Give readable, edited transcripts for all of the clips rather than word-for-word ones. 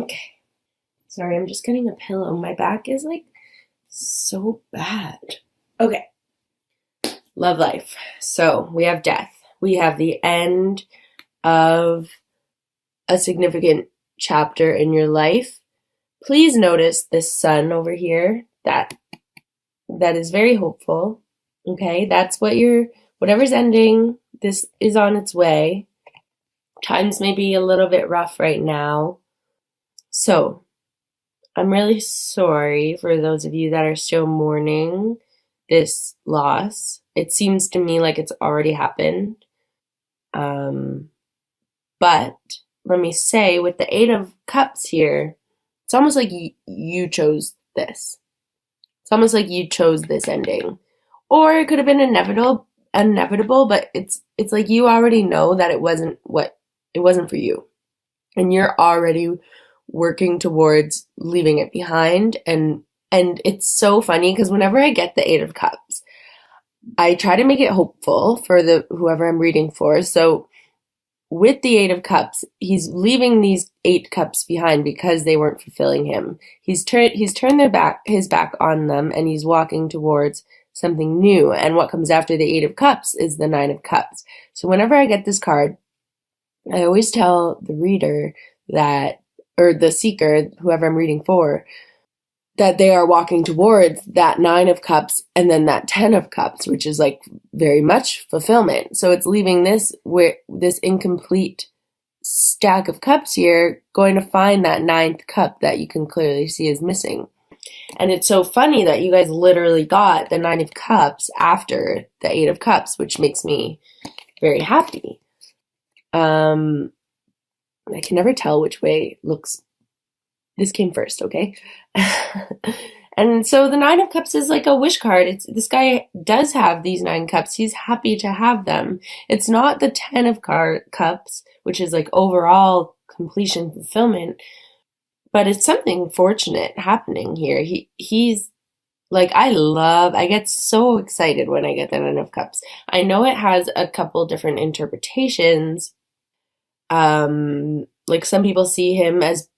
Okay. Sorry, I'm just getting a pillow. My back is like so bad. Okay. Love life. So we have death. We have the end of a significant chapter in your life. Please notice this sun over here. That is very hopeful. Okay, that's whatever's ending, this is on its way. Times may be a little bit rough right now. So, I'm really sorry for those of you that are still mourning this loss. It seems to me like it's already happened. But let me say, with the Eight of Cups here, it's almost like you chose this. It's almost like you chose this ending. Or it could have been inevitable, but it's like you already know that it wasn't for you. And you're already working towards leaving it behind. And it's so funny because whenever I get the Eight of Cups, I try to make it hopeful for whoever I'm reading for. So with the Eight of Cups, he's leaving these 8 cups behind because they weren't fulfilling him. He's turned his back on them, and he's walking towards something new. And what comes after the Eight of Cups is the Nine of Cups. So whenever I get this card, I always tell the reader or the seeker, whoever I'm reading for, that they are walking towards that Nine of Cups and then that 10 of Cups, which is like very much fulfillment. So it's leaving this incomplete stack of cups here, going to find that 9th cup that you can clearly see is missing. And it's so funny that you guys literally got the 9 of Cups after the 8 of Cups, which makes me very happy. I can never tell which way looks. This came first, okay? And so the 9 of Cups is like a wish card. This guy does have these 9 cups. He's happy to have them. It's not the 10 of cups, which is like overall completion fulfillment, but it's something fortunate happening here. He's like, I get so excited when I get the 9 of Cups. I know it has a couple different interpretations. Like some people see him as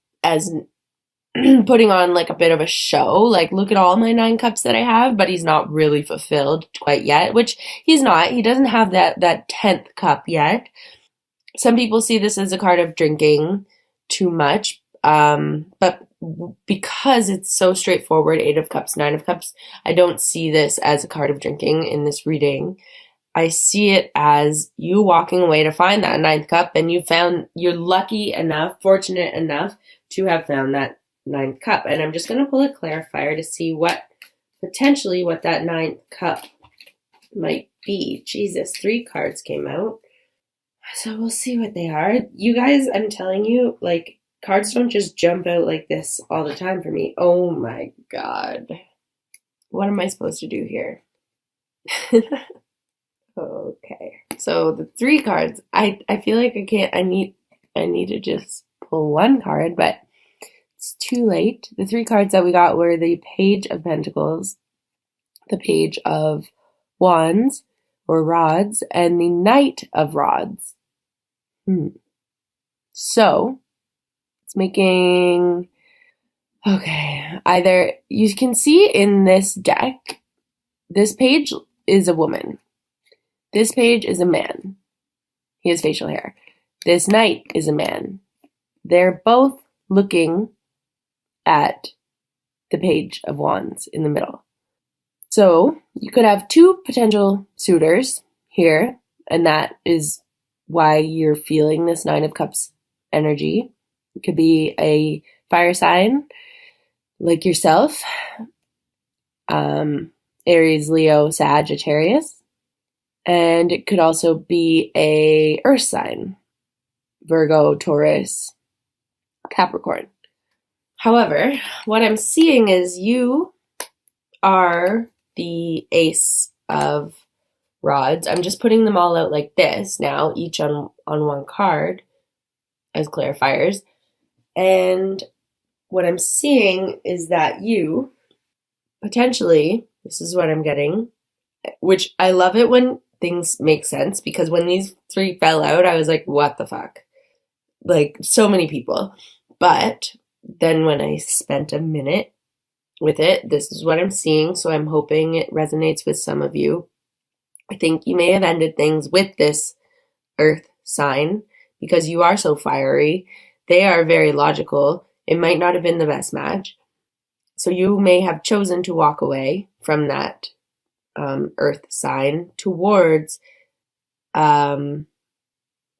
putting on like a bit of a show, like look at all my 9 cups that I have, but he's not really fulfilled quite yet, which he's not. He doesn't have that 10th cup yet. Some people see this as a card of drinking too much, but because it's so straightforward, 8 of Cups, 9 of Cups, I don't see this as a card of drinking in this reading. I see it as you walking away to find that 9th cup, and you're lucky enough, fortunate enough to have found that 9th cup. And I'm just going to pull a clarifier to see what that 9th cup might be. Jesus, 3 cards came out. So we'll see what they are. You guys, I'm telling you, like, cards don't just jump out like this all the time for me. Oh my God. What am I supposed to do here? Okay. So the 3 cards, I feel like I need to just pull 1 card, but it's too late. The 3 cards that we got were the Page of Pentacles, the Page of Wands or Rods, and the Knight of Rods. So it's making, okay, either you can see in this deck, this page is a woman. This page is a man. He has facial hair. This knight is a man. They're both looking at the Page of Wands in the middle. So you could have 2 potential suitors here, and that is why you're feeling this 9 of Cups energy. It could be a fire sign like yourself, Aries, Leo, Sagittarius, and it could also be a earth sign, Virgo, Taurus, Capricorn. However, what I'm seeing is you are the Ace of Rods. I'm just putting them all out like this now, each on 1 card as clarifiers. And what I'm seeing is that you potentially, this is what I'm getting, which I love it when things make sense, because when these 3 fell out, I was like, what the fuck? Like, so many people. But then when I spent a minute with it, this is what I'm seeing. So I'm hoping it resonates with some of you. I think you may have ended things with this earth sign because you are so fiery. They are very logical. It might not have been the best match. So you may have chosen to walk away from that earth sign towards someone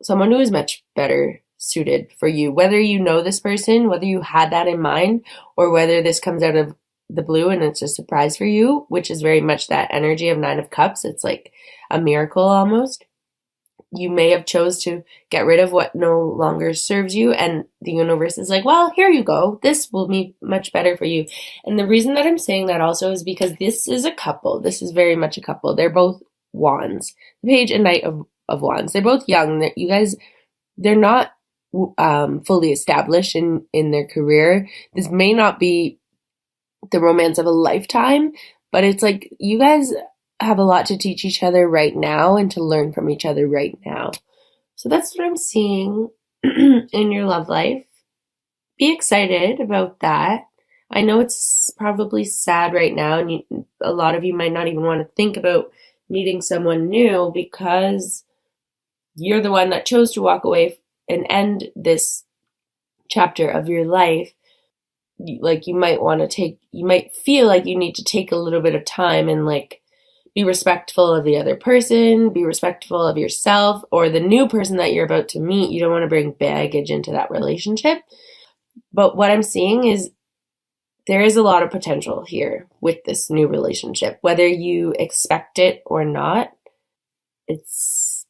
who is much better suited for you. Whether you know this person, whether you had that in mind, or whether this comes out of the blue and it's a surprise for you, which is very much that energy of 9 of Cups. It's like a miracle almost. You may have chose to get rid of what no longer serves you, and the universe is like, well, here you go. This will be much better for you. And the reason that I'm saying that also is because this is a couple. This is very much a couple. They're both wands. The Page and Knight of Wands. They're both young. You guys, they're not fully established in their career. This may not be the romance of a lifetime, but it's like you guys have a lot to teach each other right now and to learn from each other right now. So that's what I'm seeing in your love life. Be excited about that. I know it's probably sad right now, and a lot of you might not even want to think about meeting someone new because you're the one that chose to walk away and end this chapter of your life. Like you might feel like you need to take a little bit of time and like be respectful of the other person, be respectful of yourself or the new person that you're about to meet. You don't want to bring baggage into that relationship. But what I'm seeing is there is a lot of potential here with this new relationship, whether you expect it or not. It's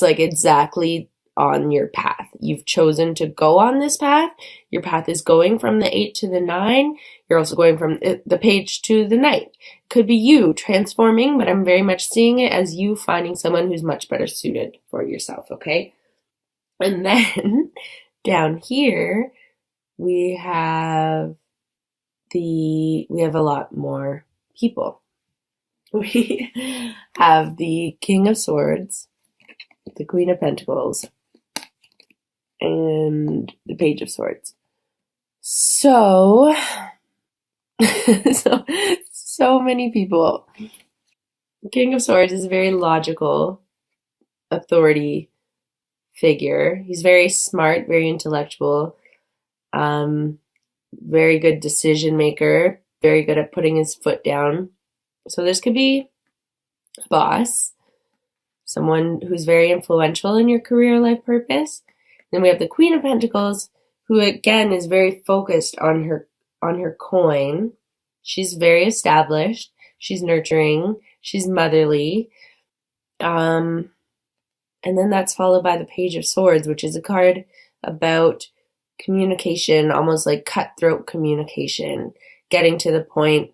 like exactly on your path. You've chosen to go on this path. Your path is going from the 8 to the 9. You're also going from the Page to the Knight. Could be you transforming, but I'm very much seeing it as you finding someone who's much better suited for yourself, okay? And then down here, we have a lot more people. We have the King of Swords, the Queen of Pentacles, and the Page of Swords. So many people. The King of Swords is a very logical authority figure. He's very smart, very intellectual, very good decision maker, very good at putting his foot down. So this could be a boss, someone who's very influential in your career life purpose. Then we have the Queen of Pentacles, who again is very focused on her coin. She's very established. She's nurturing. She's motherly. And then that's followed by the Page of Swords, which is a card about communication, almost like cutthroat communication, getting to the point,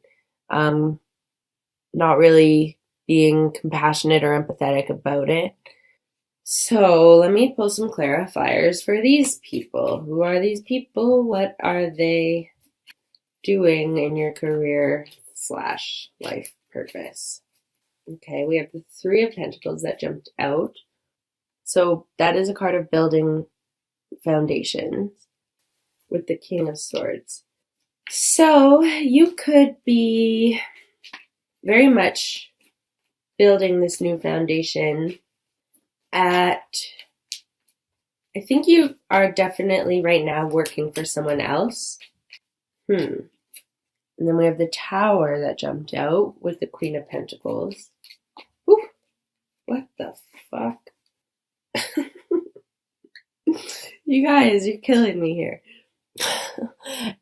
not really being compassionate or empathetic about it. So let me pull some clarifiers for these people. Who are these people? What are they doing in your career / life purpose? Okay, we have the 3 of Pentacles that jumped out. So that is a card of building foundations with the King of Swords. So you could be very much building this new foundation I think you are definitely right now working for someone else. And then we have the Tower that jumped out with the Queen of Pentacles. Ooh, what the fuck? You guys, you're killing me here.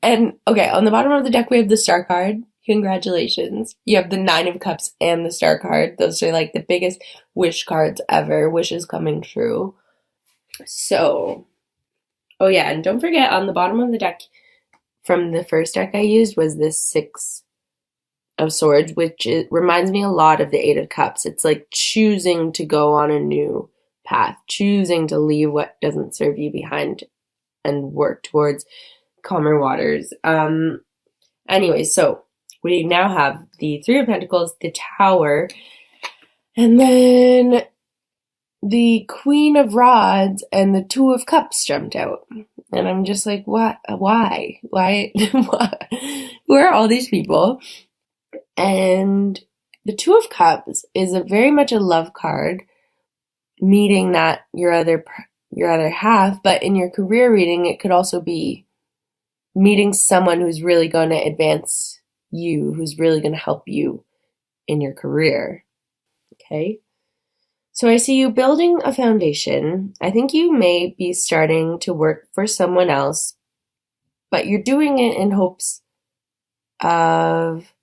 And, okay, on the bottom of the deck, we have the Star card. Congratulations. You have the 9 of Cups and the Star card. Those are like the biggest wish cards ever. Wishes coming true. So, oh yeah, and don't forget on the bottom of the deck from the first deck I used was this 6 of Swords, which reminds me a lot of the 8 of Cups. It's like choosing to go on a new path, choosing to leave what doesn't serve you behind and work towards calmer waters. Anyway, so we now have the 3 of Pentacles, the Tower, and then the Queen of Rods and the 2 of Cups jumped out. And I'm just like, what? Why? Who are all these people? And the Two of Cups is very much a love card, meeting that your other half. But in your career reading, it could also be meeting someone who's really going to advance you, who's really going to help you in your career. Okay. So I see you building a foundation. I think you may be starting to work for someone else, but you're doing it in hopes of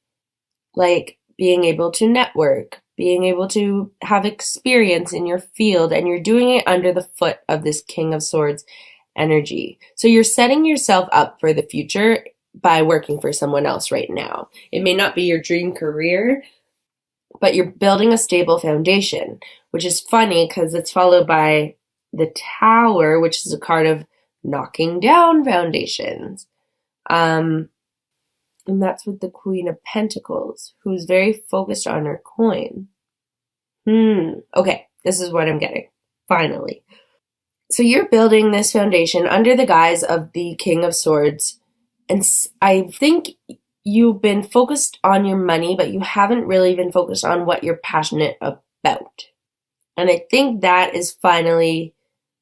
like being able to network, being able to have experience in your field, and you're doing it under the foot of this King of Swords energy. So you're setting yourself up for the future by working for someone else right now. It may not be your dream career, but you're building a stable foundation, which is funny because it's followed by the Tower, which is a card of knocking down foundations. And that's with the Queen of Pentacles, who's very focused on her coin. Okay, this is what I'm getting. Finally. So you're building this foundation under the guise of the King of Swords. And I think you've been focused on your money, but you haven't really been focused on what you're passionate about. And I think that is finally,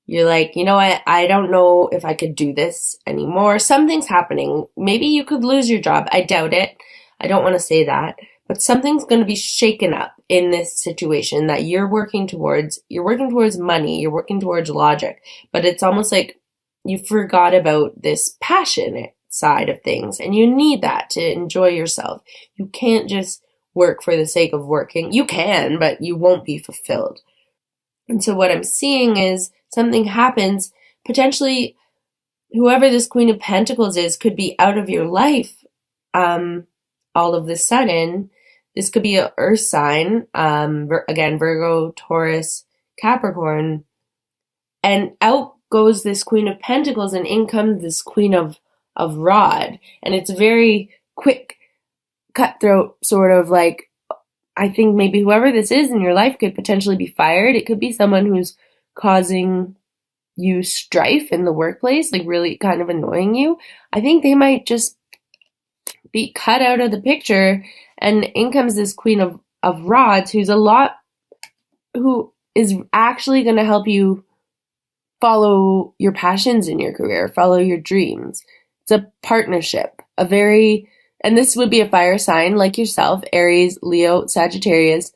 you're like, you know what? I don't know if I could do this anymore. Something's happening. Maybe you could lose your job. I doubt it. I don't want to say that. But something's going to be shaken up in this situation that you're working towards. You're working towards money. You're working towards logic. But it's almost like you forgot about this passionate side of things. And you need that to enjoy yourself. You can't just work for the sake of working. You can, but you won't be fulfilled. And so what I'm seeing is something happens. Potentially, whoever this Queen of Pentacles is could be out of your life all of the sudden. This could be an earth sign, again, Virgo, Taurus, Capricorn. And out goes this Queen of Pentacles and in comes this Queen of Rod. And it's very quick, cutthroat, sort of like, I think maybe whoever this is in your life could potentially be fired. It could be someone who's causing you strife in the workplace, like really kind of annoying you. I think they might just be cut out of the picture, and in comes this Queen of Rods, who is actually going to help you follow your passions in your career, follow your dreams. It's a partnership, and this would be a fire sign like yourself, Aries, Leo, Sagittarius,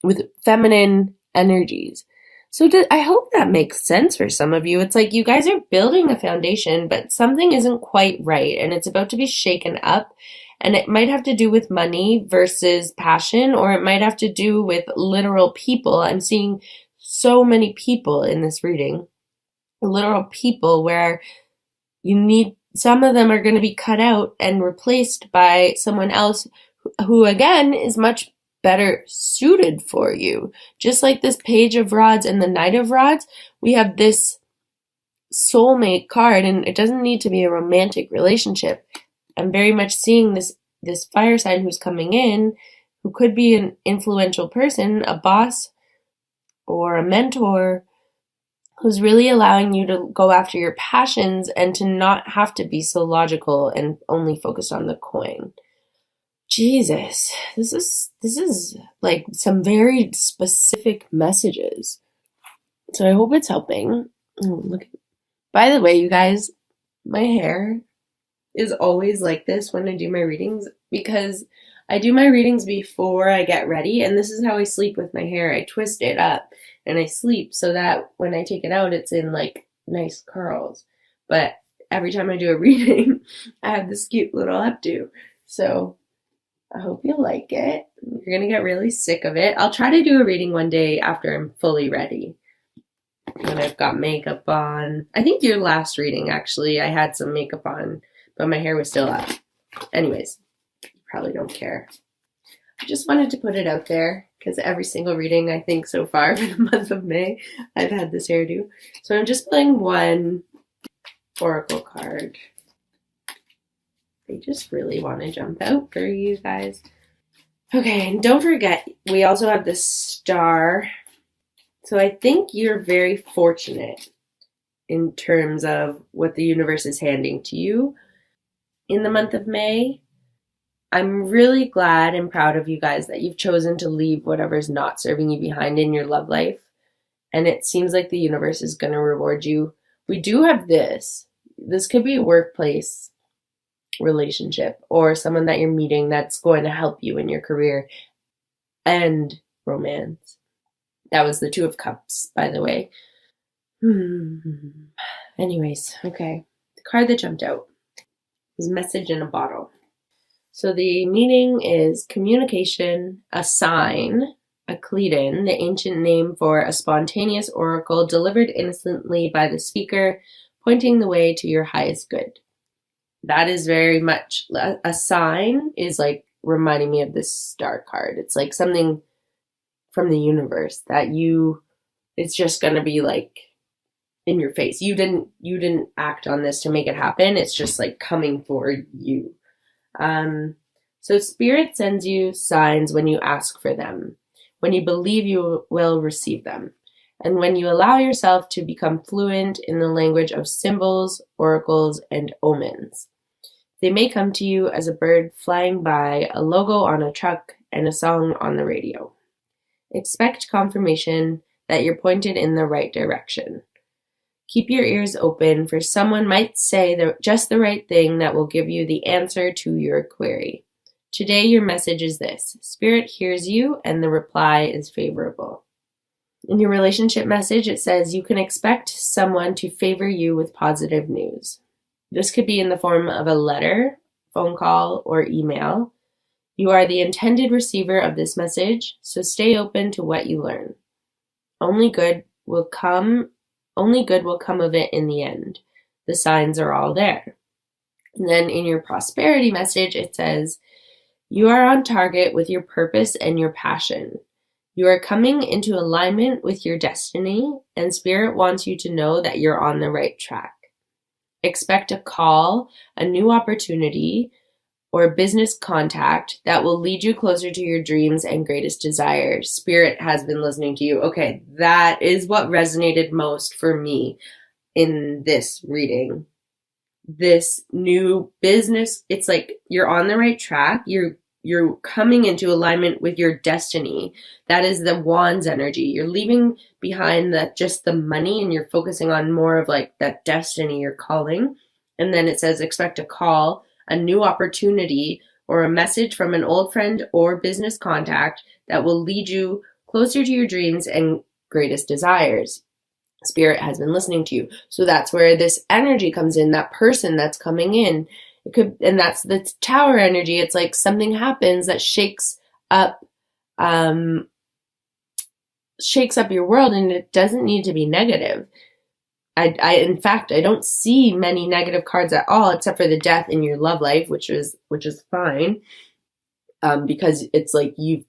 with feminine energies. So I hope that makes sense for some of you. It's like you guys are building a foundation, but something isn't quite right, and it's about to be shaken up. And it might have to do with money versus passion, or it might have to do with literal people. I'm seeing so many people in this reading, literal people, where some of them are going to be cut out and replaced by someone else who again is much better suited for you. Just like this Page of Rods and the Knight of Rods, we have this soulmate card, and it doesn't need to be a romantic relationship. I'm very much seeing this fire sign who's coming in, who could be an influential person, a boss or a mentor, who's really allowing you to go after your passions and to not have to be so logical and only focused on the coin. Jesus, this is like some very specific messages. So I hope it's helping. By the way, you guys, my hair is always like this when I do my readings, because I do my readings before I get ready, and this is how I sleep with my hair. I twist it up and I sleep so that when I take it out, it's in like nice curls. But every time I do a reading, I have this cute little updo. So I hope you'll like it. You're going to get really sick of it. I'll try to do a reading one day after I'm fully ready. When I've got makeup on. I think your last reading, actually, I had some makeup on, but my hair was still up. Anyways, you probably don't care. I just wanted to put it out there because every single reading, I think, so far for the month of May, I've had this hairdo. So I'm just pulling one oracle card. They just really want to jump out for you guys. Okay, and don't forget, we also have the star. So I think you're very fortunate in terms of what the universe is handing to you in the month of May. I'm really glad and proud of you guys that you've chosen to leave whatever's not serving you behind in your love life. And it seems like the universe is going to reward you. We do have this. This could be a workplace relationship or someone that you're meeting that's going to help you in your career and romance. That was the Two of Cups, by the way. Anyways, okay. The card that jumped out was Message in a Bottle. So the meaning is communication, a sign, a Cleton, the ancient name for a spontaneous oracle delivered innocently by the speaker, pointing the way to your highest good. That is very much, a sign is like reminding me of this star card. It's like something from the universe that it's just going to be like in your face. You didn't act on this to make it happen. It's just like coming for you. So Spirit sends you signs when you ask for them, when you believe you will receive them, and when you allow yourself to become fluent in the language of symbols, oracles, and omens. They may come to you as a bird flying by, a logo on a truck, and a song on the radio. Expect confirmation that you're pointed in the right direction. Keep your ears open, for someone might say just the right thing that will give you the answer to your query. Today, your message is this: Spirit hears you, and the reply is favorable. In your relationship message, it says you can expect someone to favor you with positive news. This could be in the form of a letter, phone call, or email. You are the intended receiver of this message, so stay open to what you learn. Only good will come of it in the end. The signs are all there. And then in your prosperity message, it says, you are on target with your purpose and your passion. You are coming into alignment with your destiny, and Spirit wants you to know that you're on the right track. Expect a call, a new opportunity, or a business contact that will lead you closer to your dreams and greatest desires. Spirit has been listening to you. Okay, that is what resonated most for me in this reading. This new business, it's like you're on the right track. You're coming into alignment with your destiny. That is the Wands energy. You're leaving behind just the money, and you're focusing on more of like that destiny you're calling. And then it says expect a call, a new opportunity, or a message from an old friend or business contact that will lead you closer to your dreams and greatest desires. Spirit has been listening to you. So that's where this energy comes in, that person that's coming in. It could, and that's the Tower energy. It's like something happens that shakes up your world, and it doesn't need to be negative. In fact, I don't see many negative cards at all, except for the death in your love life, which is fine, because it's like you've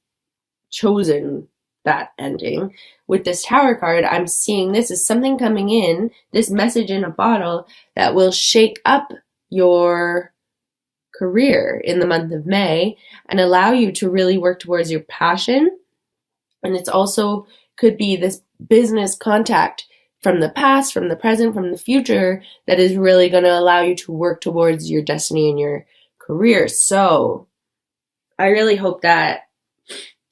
chosen that ending. With this Tower card, I'm seeing this as something coming in, this message in a bottle that will shake up your career in the month of May and allow you to really work towards your passion. And it's also could be this business contact from the past, from the present, from the future that is really going to allow you to work towards your destiny and your career. So I really hope that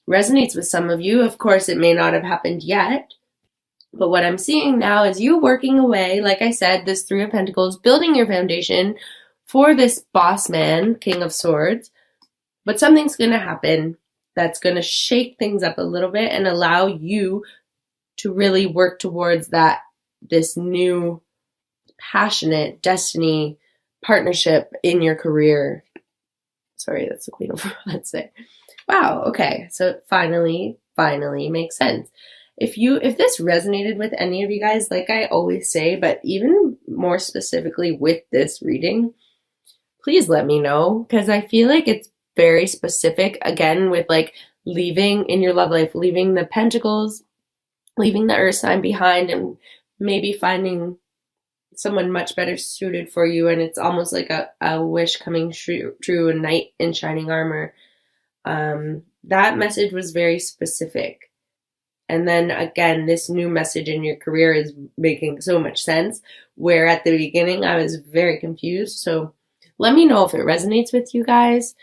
resonates with some of you. Of course, it may not have happened yet, but what I'm seeing now is you working away, like I said, this Three of Pentacles, building your foundation for this boss man, King of Swords. But something's going to happen that's going to shake things up a little bit and allow you to really work towards this new passionate destiny partnership in your career. Sorry, that's the Queen of Wands there. Wow, okay. So it finally makes sense. If this resonated with any of you guys, like I always say, but even more specifically with this reading, please let me know, because I feel like it's very specific, again, with like leaving in your love life, leaving the Pentacles, leaving the Earth sign behind, and maybe finding someone much better suited for you. And it's almost like a wish coming true, a knight in shining armor. That message was very specific. And then again, this new message in your career is making so much sense, where at the beginning I was very confused. So let me know if it resonates with you guys.